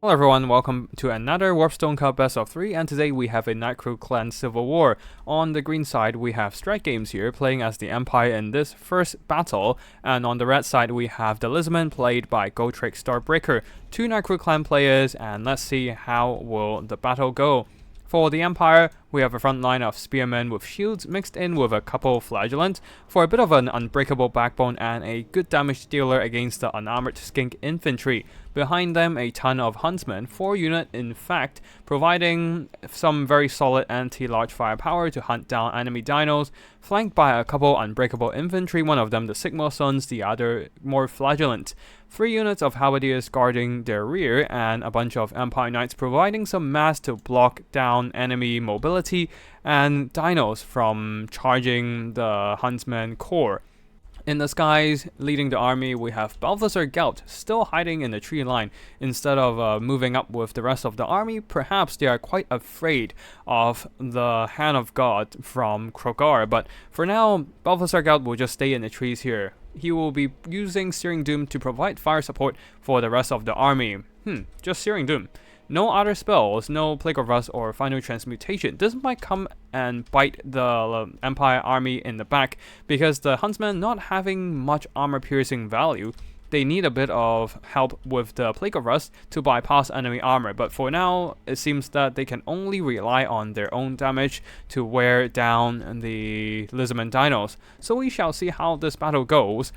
Hello everyone, welcome to another Warpstone Cup Best of 3, and today we have a Nightcrew Clan Civil War. On the green side, we have Strike Games here, playing as the Empire in this first battle, and on the red side, we have the Lizardman, played by Gotrek Starbreaker. Two Nightcrew Clan players, and let's see how will the battle go. For the Empire, we have a front line of spearmen with shields mixed in with a couple flagellants for a bit of an unbreakable backbone and a good damage dealer against the unarmored skink infantry. Behind them, a ton of huntsmen, 4 unit in fact, providing some very solid anti-large firepower to hunt down enemy dinos, flanked by a couple unbreakable infantry, one of them the Sigma Sons, the other more flagellant. 3 units of halberdiers guarding their rear, and a bunch of Empire Knights providing some mass to block down enemy mobility and dinos from charging the Huntsman core. In the skies, leading the army, we have Balthasar Gout still hiding in the tree line. Instead of moving up with the rest of the army, perhaps they are quite afraid of the Hand of God from Krogar, but for now, Balthasar Gout will just stay in the trees here. He will be using Searing Doom to provide fire support for the rest of the army. Just Searing Doom. No other spells, no Plague of Rust or Final Transmutation. This might come and bite the Empire army in the back, because the Huntsmen not having much armor piercing value, they need a bit of help with the Plague of Rust to bypass enemy armor, but for now, it seems that they can only rely on their own damage to wear down the Lizardman dinos. So we shall see how this battle goes.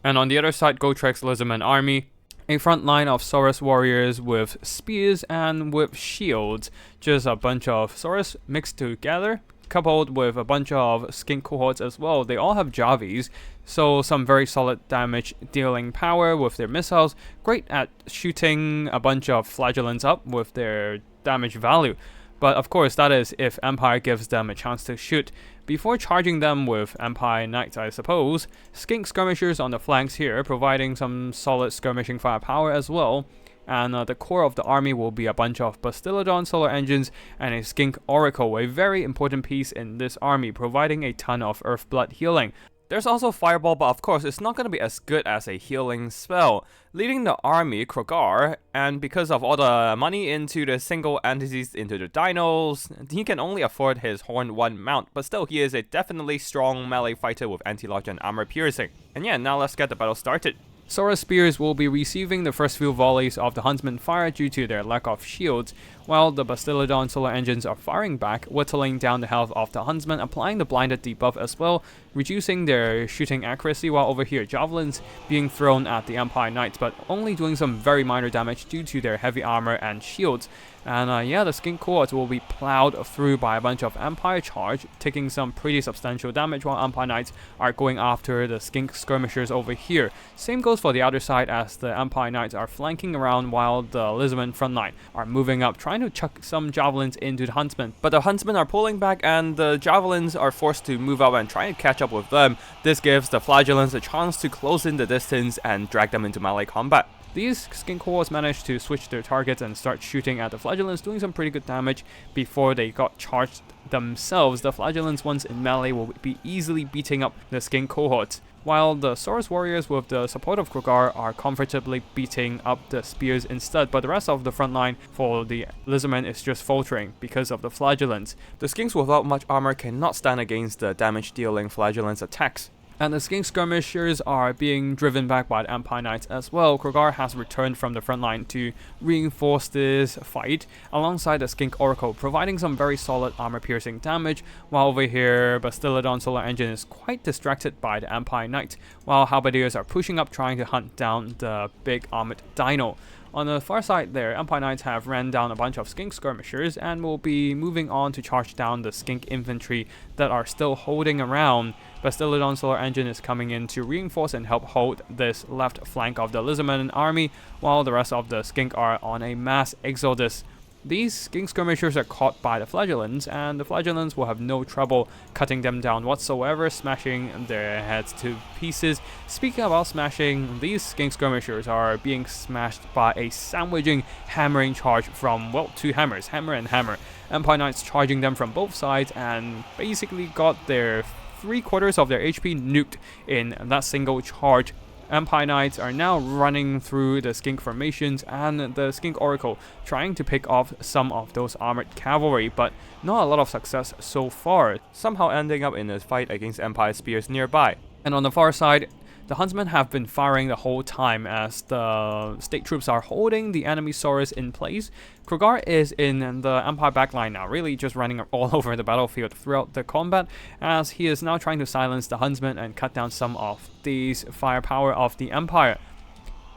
And on the other side, Gotrek's Lizardman army, a front line of Saurus warriors with spears and with shields. Just a bunch of Saurus mixed together, coupled with a bunch of skink cohorts as well. They all have Javis, so some very solid damage dealing power with their missiles. Great at shooting a bunch of flagellants up with their damage value. But of course, that is if Empire gives them a chance to shoot. Before charging them with Empire Knights, I suppose, skink skirmishers on the flanks here, providing some solid skirmishing firepower as well. And the core of the army will be a bunch of Bastiladon solar engines and a skink oracle, a very important piece in this army, providing a ton of earth blood healing. There's also Fireball, but of course it's not going to be as good as a healing spell. Leading the army, Krogar, and because of all the money into the single entities into the dinos, he can only afford his Horn 1 mount, but still he is a definitely strong melee fighter with anti-large and armor piercing. And yeah, now let's get the battle started. Saurus spears will be receiving the first few volleys of the Huntsman fire due to their lack of shields, while the Bastiladon solar engines are firing back, whittling down the health of the Huntsman, applying the blinded debuff as well, reducing their shooting accuracy, while over here javelins being thrown at the Empire Knights, but only doing some very minor damage due to their heavy armor and shields. And yeah, the skink cohorts will be plowed through by a bunch of Empire charge, taking some pretty substantial damage, while Empire Knights are going after the skink skirmishers over here. Same goes for the other side, as the Empire Knights are flanking around while the Lizardman frontline are moving up, trying to chuck some javelins into the Huntsmen. But the Huntsmen are pulling back, and the javelins are forced to move up and try and catch up with them. This gives the flagellants a chance to close in the distance and drag them into melee combat. These skink cohorts managed to switch their targets and start shooting at the flagellants, doing some pretty good damage before they got charged themselves. The flagellants, once in melee, will be easily beating up the skink cohorts, while the Saurus warriors with the support of Krogar are comfortably beating up the spears instead, but the rest of the front line for the Lizardmen is just faltering because of the flagellants. The skinks without much armor cannot stand against the damage dealing flagellants attacks, and the skink skirmishers are being driven back by the Empire Knights as well. Krogar has returned from the front line to reinforce this fight alongside the skink oracle, providing some very solid armor piercing damage, while over here Bastiladon solar engine is quite distracted by the Empire Knight, while halberdiers are pushing up trying to hunt down the big armored dino. On the far side there, Empire Knights have ran down a bunch of skink skirmishers and will be moving on to charge down the skink infantry that are still holding around. Bastiladon solar engine is coming in to reinforce and help hold this left flank of the Lizardman army, while the rest of the skink are on a mass exodus. These skink skirmishers are caught by the flagellants, and the flagellants will have no trouble cutting them down whatsoever, smashing their heads to pieces. Speaking about smashing, these skink skirmishers are being smashed by a sandwiching, hammering charge from, well, 2 hammers, hammer and hammer. Empire Knights charging them from both sides and basically got their 3/4 of their HP nuked in that single charge. Empire Knights are now running through the Skink formations and the Skink Oracle, trying to pick off some of those armored cavalry, but not a lot of success so far, somehow ending up in a fight against Empire Spears nearby. And on the far side, the Huntsmen have been firing the whole time as the state troops are holding the enemy Saurus in place. Krogar is in the Empire backline now, really just running all over the battlefield throughout the combat, as he is now trying to silence the Huntsmen and cut down some of these firepower of the Empire.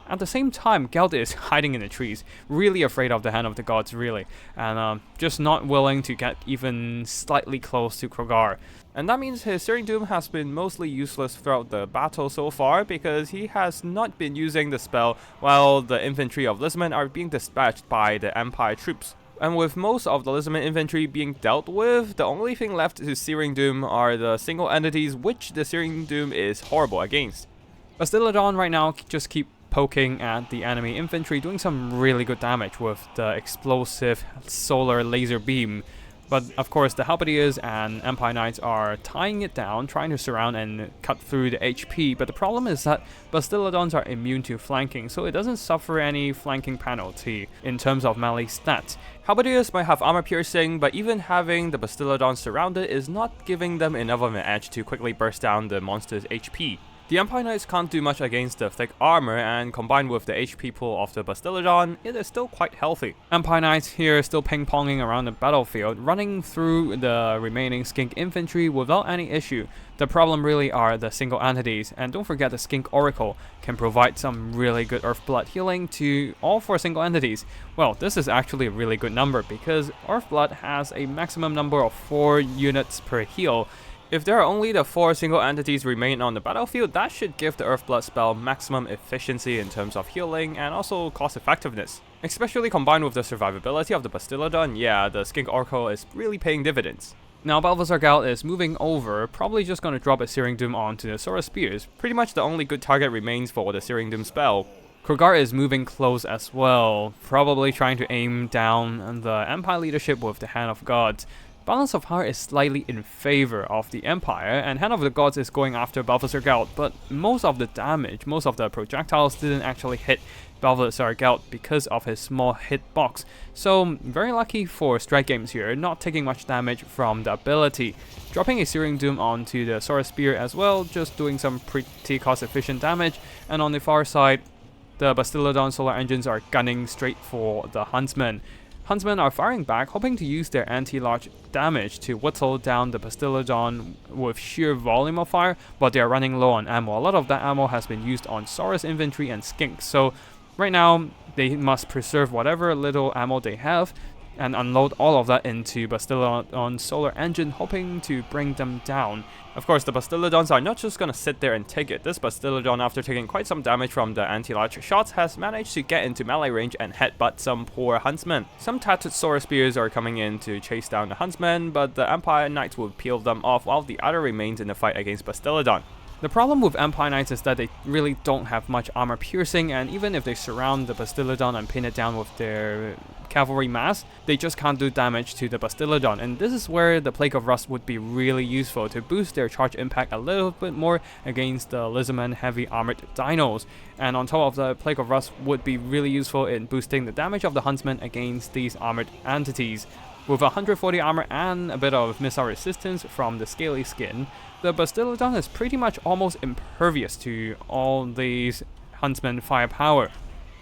At the same time, Geld is hiding in the trees, really afraid of the Hand of the Gods, really, and just not willing to get even slightly close to Krogar. And that means his Searing Doom has been mostly useless throughout the battle so far, because he has not been using the spell while the infantry of Lizardmen are being dispatched by the Empire troops. And with most of the Lizardmen infantry being dealt with, the only thing left to Searing Doom are the single entities which the Searing Doom is horrible against. Bastiladon right now just keep poking at the enemy infantry, doing some really good damage with the explosive solar laser beam. But of course the Halberdiers and Empire Knights are tying it down, trying to surround and cut through the HP, but the problem is that Bastiladons are immune to flanking, so it doesn't suffer any flanking penalty in terms of melee stats. Halberdiers might have armor piercing, but even having the Bastiladons surrounded is not giving them enough of an edge to quickly burst down the monster's HP. The Empire Knights can't do much against the thick armor, and combined with the HP pool of the Bastiladon, it is still quite healthy. Empire Knights here still ping-ponging around the battlefield, running through the remaining Skink infantry without any issue. The problem really are the single entities, and don't forget the Skink Oracle can provide some really good Earthblood healing to all 4 single entities. Well, this is actually a really good number because Earthblood has a maximum number of 4 units per heal. If there are only the 4 single entities remain on the battlefield, that should give the Earthblood spell maximum efficiency in terms of healing and also cost effectiveness. Especially combined with the survivability of the Bastiladon, yeah, the Skink Oracle is really paying dividends. Now Balthazar Gelt is moving over, probably just gonna drop a Searing Doom onto the Saurus Spears. Pretty much the only good target remains for the Searing Doom spell. Krogar is moving close as well, probably trying to aim down the Empire leadership with the Hand of Gods. Balance of Power is slightly in favor of the Empire, and Hand of the Gods is going after Balthazar Gelt, but most of the damage, most of the projectiles didn't actually hit Balthazar Gelt because of his small hitbox. So very lucky for Strike Games here, not taking much damage from the ability. Dropping a Searing Doom onto the Saurus Spear as well, just doing some pretty cost efficient damage, and on the far side, the Bastiladon solar engines are gunning straight for the Huntsmen. Huntsmen are firing back, hoping to use their anti-large damage to whittle down the Bastiladon with sheer volume of fire, but they are running low on ammo. A lot of that ammo has been used on Saurus infantry and Skinks, so right now they must preserve whatever little ammo they have and unload all of that into Bastiladon's solar engine, hoping to bring them down. Of course, the Bastiladons are not just gonna sit there and take it. This Bastiladon, after taking quite some damage from the anti-large shots, has managed to get into melee range and headbutt some poor Huntsmen. Some tattered Saurus Spears are coming in to chase down the Huntsmen, but the Empire Knights will peel them off while the other remains in the fight against Bastiladon. The problem with Empire Knights is that they really don't have much armor piercing, and even if they surround the Bastiladon and pin it down with their cavalry mass, they just can't do damage to the Bastiladon, and this is where the Plague of Rust would be really useful to boost their charge impact a little bit more against the Lizardmen heavy armored dinos. And on top of the Plague of Rust would be really useful in boosting the damage of the Huntsmen against these armored entities. With 140 armor and a bit of missile resistance from the scaly skin, the Bastiladon is pretty much almost impervious to all these Huntsmen firepower.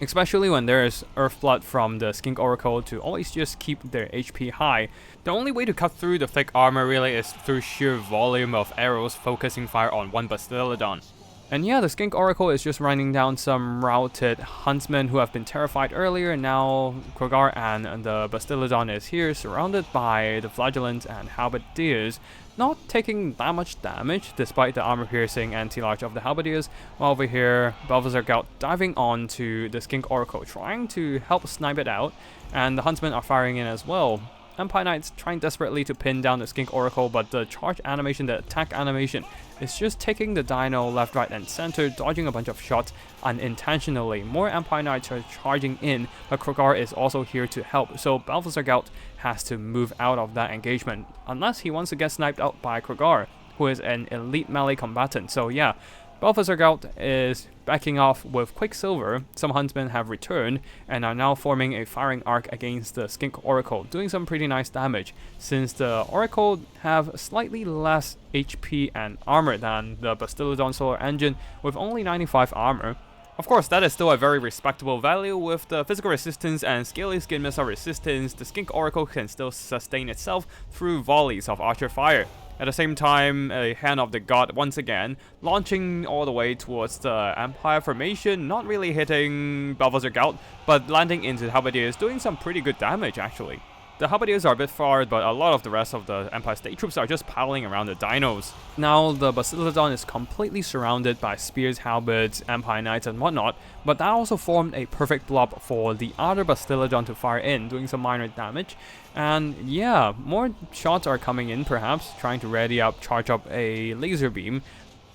Especially when there is Earthblood from the Skink Oracle to always just keep their HP high. The only way to cut through the thick armor really is through sheer volume of arrows focusing fire on one Bastiladon. And yeah, the Skink Oracle is just running down some routed Huntsmen who have been terrified earlier. Now Krogar and the Bastiladon is here, surrounded by the Flagellants and Halberdiers, not taking that much damage despite the armor piercing anti-large of the Halberdiers. While over here, Balthazar Gelt diving onto the Skink Oracle, trying to help snipe it out, and the Huntsmen are firing in as well. Empire Knights trying desperately to pin down the Skink Oracle, but the charge animation, the attack animation, is just taking the dino left, right, and center, dodging a bunch of shots unintentionally. More Empire Knights are charging in, but Krogar is also here to help, so Balthazar Gelt has to move out of that engagement, unless he wants to get sniped out by Krogar, who is an elite melee combatant. So yeah, Balthazar Gout is backing off with Quicksilver. Some huntsmen have returned and are now forming a firing arc against the Skink Oracle, doing some pretty nice damage, since the Oracle have slightly less HP and armor than the Bastiladon Solar Engine with only 95 armor. Of course, that is still a very respectable value. With the physical resistance and scaly skin missile resistance, the Skink Oracle can still sustain itself through volleys of archer fire. At the same time, a Hand of the God once again, launching all the way towards the Empire formation, not really hitting Balthazar Gout, but landing into the Halberdiers, doing some pretty good damage actually. The Halberdiers are a bit far, but a lot of the rest of the Empire State Troops are just piling around the dinos. Now, the Bastiladon is completely surrounded by spears, halberds, Empire Knights and whatnot, but that also formed a perfect blob for the other Bastiladon to fire in, doing some minor damage. And yeah, more shots are coming in perhaps, trying to ready up, charge up a laser beam,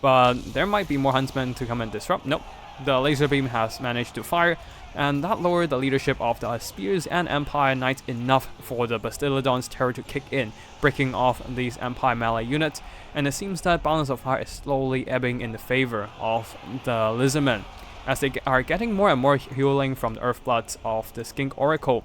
but there might be more huntsmen to come and disrupt. Nope, the laser beam has managed to fire, and that lowered the leadership of the Spears and Empire Knights enough for the Bastiladon's terror to kick in, breaking off these Empire melee units, and it seems that Balance of Fire is slowly ebbing in the favor of the Lizardmen, as they are getting more and more healing from the Earthbloods of the Skink Oracle.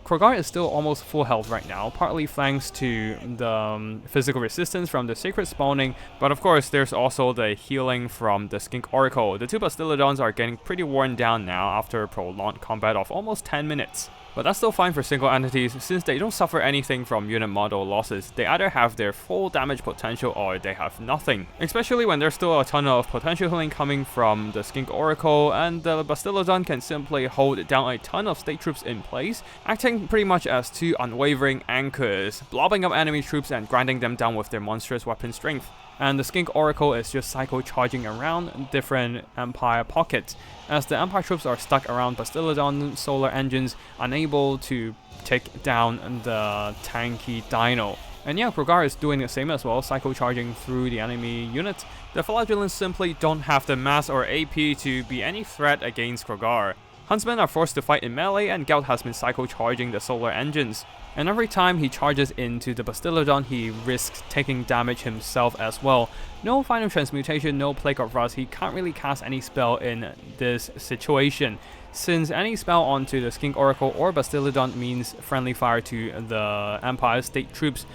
Krogar is still almost full health right now, partly thanks to the physical resistance from the Sacred Spawning, but of course there's also the healing from the Skink Oracle. The two Bastiladons are getting pretty worn down now after a prolonged combat of almost 10 minutes. But that's still fine for single entities, since they don't suffer anything from unit model losses. They either have their full damage potential or they have nothing. Especially when there's still a ton of potential healing coming from the Skink Oracle, and the Bastiladon can simply hold down a ton of state troops in place, acting pretty much as two unwavering anchors, blobbing up enemy troops and grinding them down with their monstrous weapon strength. And the Skink Oracle is just psycho-charging around different Empire pockets, as the Empire troops are stuck around Bastiladon solar engines, unable to take down the tanky dino. And yeah, Krogar is doing the same as well, psycho-charging through the enemy units. The Flagellants simply don't have the mass or AP to be any threat against Krogar. Huntsmen are forced to fight in melee, and Gout has been psycho-charging the solar engines. And every time he charges into the Bastiladon, he risks taking damage himself as well. No Final Transmutation, no Plague of Rust, he can't really cast any spell in this situation, since any spell onto the Skink Oracle or Bastiladon means friendly fire to the Empire State Troops.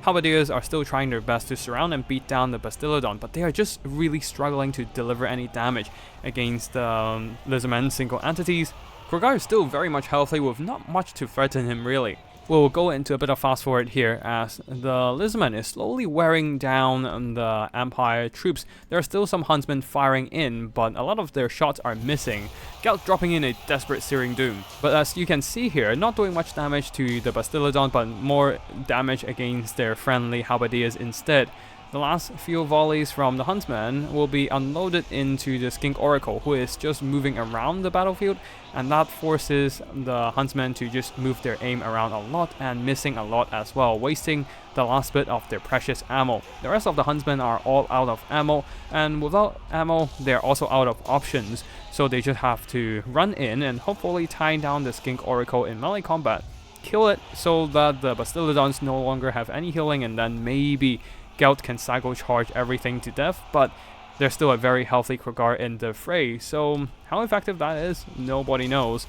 Halberdiers are still trying their best to surround and beat down the Bastiladon, but they are just really struggling to deliver any damage against the Lizardmen single entities. Krogar is still very much healthy with not much to threaten him really. We'll go into a bit of fast forward here as the Lizardman is slowly wearing down the Empire troops. There are still some huntsmen firing in, but a lot of their shots are missing. Gout dropping in a desperate Searing Doom. But as you can see here, not doing much damage to the Bastiladon, but more damage against their friendly Halberdiers instead. The last few volleys from the Huntsman will be unloaded into the Skink Oracle, who is just moving around the battlefield, and that forces the Huntsmen to just move their aim around a lot and missing a lot as well, wasting the last bit of their precious ammo. The rest of the Huntsmen are all out of ammo, and without ammo, they're also out of options, so they just have to run in and hopefully tie down the Skink Oracle in melee combat, kill it so that the Bastiladons no longer have any healing, and then maybe Gout can psycho charge everything to death, but there's still a very healthy Krogar in the fray, so how effective that is, nobody knows.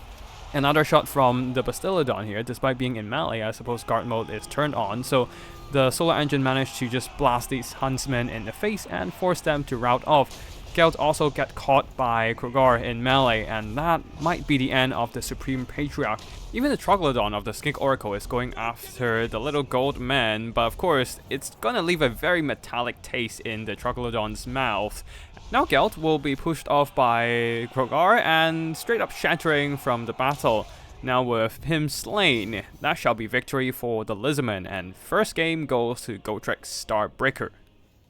Another shot from the Bastiladon here, despite being in melee, I suppose guard mode is turned on, so the solar engine managed to just blast these huntsmen in the face and force them to rout off. Gout also get caught by Krogar in melee, and that might be the end of the Supreme Patriarch. Even the Troglodon of the Skink Oracle is going after the little gold man, but of course, it's gonna leave a very metallic taste in the Troglodon's mouth. Now Gout will be pushed off by Krogar and straight up shattering from the battle. Now with him slain, that shall be victory for the Lizardmen, and first game goes to Gotrek Starbreaker.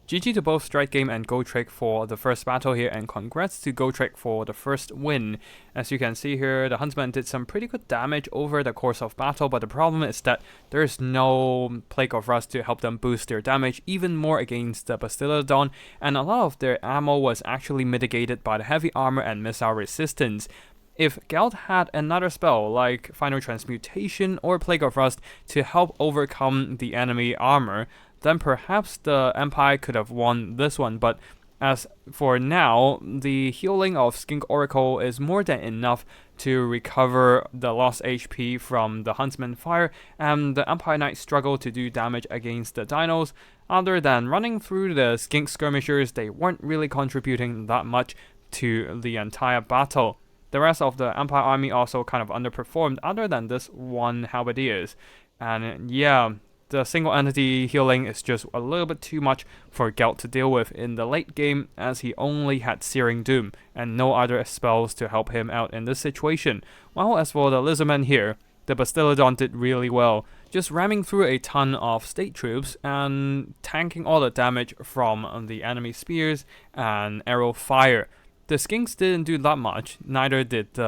GG to both Strike Game and Gotrek for the first battle here, and congrats to Gotrek for the first win. As you can see here, the Huntsman did some pretty good damage over the course of battle, but the problem is that there's no Plague of Rust to help them boost their damage even more against the Bastiladon, and a lot of their ammo was actually mitigated by the heavy armor and missile resistance. If Gout had another spell like Final Transmutation or Plague of Rust to help overcome the enemy armor, then perhaps the Empire could have won this one, but As for now, the healing of Skink Oracle is more than enough to recover the lost HP from the Huntsman Fire, and the Empire Knights struggle to do damage against the dinos. Other than running through the Skink skirmishers, they weren't really contributing that much to the entire battle. The rest of the Empire army also kind of underperformed, other than this one Halberdiers. And yeah, the single entity healing is just a little bit too much for Gelt to deal with in the late game, as he only had Searing Doom and no other spells to help him out in this situation. While as for the Lizardmen here, the Bastillodon did really well, just ramming through a ton of state troops and tanking all the damage from the enemy spears and arrow fire. The Skinks didn't do that much, neither did the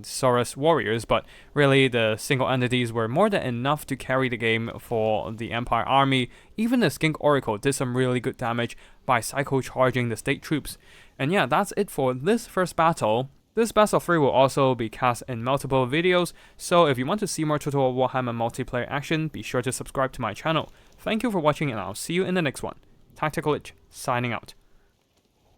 Saurus Warriors, but really the single entities were more than enough to carry the game for the Empire army. Even the Skink Oracle did some really good damage by psycho-charging the state troops. And yeah, that's it for this first battle. This Best of 3 will also be cast in multiple videos, so if you want to see more Total War Warhammer multiplayer action, be sure to subscribe to my channel. Thank you for watching, and I'll see you in the next one. Tactical Lich, signing out.